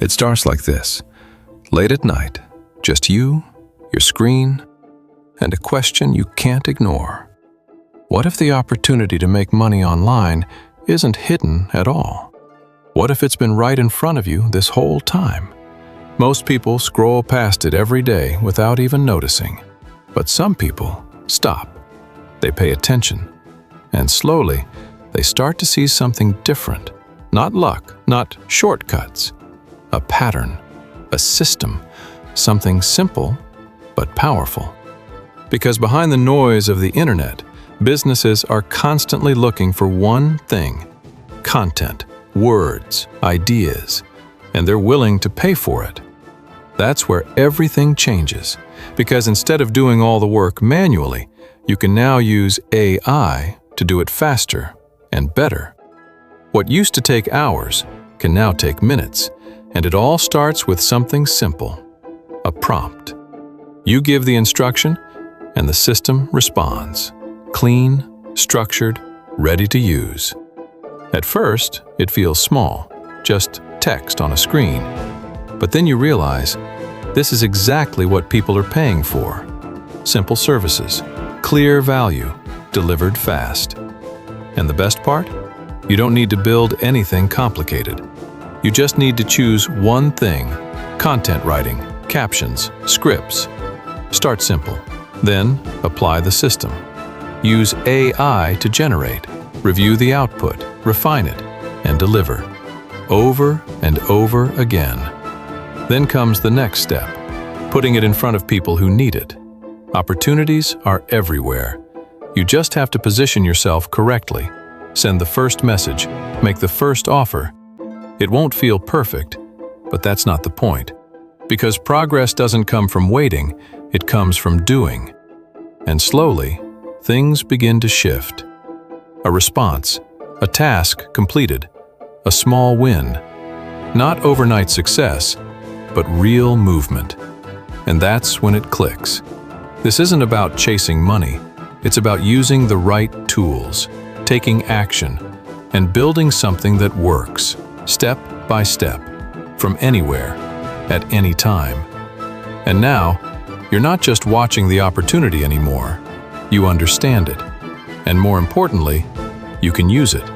It starts like this. Late at night, just you, your screen, and a question you can't ignore. What if the opportunity to make money online isn't hidden at all? What if it's been right in front of you this whole time? Most people scroll past it every day without even noticing. But some people stop. They pay attention. And slowly, they start to see something different. Not luck, not shortcuts. A pattern, a system, something simple but powerful. Because behind the noise of the internet, businesses are constantly looking for one thing: content, words, ideas, and they're willing to pay for it. That's where everything changes, because instead of doing all the work manually, you can now use AI to do it faster and better. What used to take hours can now take minutes, and it all starts with something simple: a prompt. You give the instruction, and the system responds. Clean, structured, ready to use. At first, it feels small, just text on a screen. But then you realize this is exactly what people are paying for. Simple services, clear value, delivered fast. And the best part? You don't need to build anything complicated. You just need to choose one thing: content writing, captions, scripts. Start simple, then apply the system. Use AI to generate, review the output, refine it, and deliver. Over and over again. Then comes the next step: putting it in front of people who need it. Opportunities are everywhere. You just have to position yourself correctly. Send the first message, make the first offer. It won't feel perfect, but that's not the point. Because progress doesn't come from waiting, it comes from doing. And slowly, things begin to shift. A response, a task completed, a small win. Not overnight success, but real movement. And that's when it clicks. This isn't about chasing money. It's about using the right tools, taking action, and building something that works, step by step, from anywhere, at any time. And now, you're not just watching the opportunity anymore. You understand it. And more importantly, you can use it.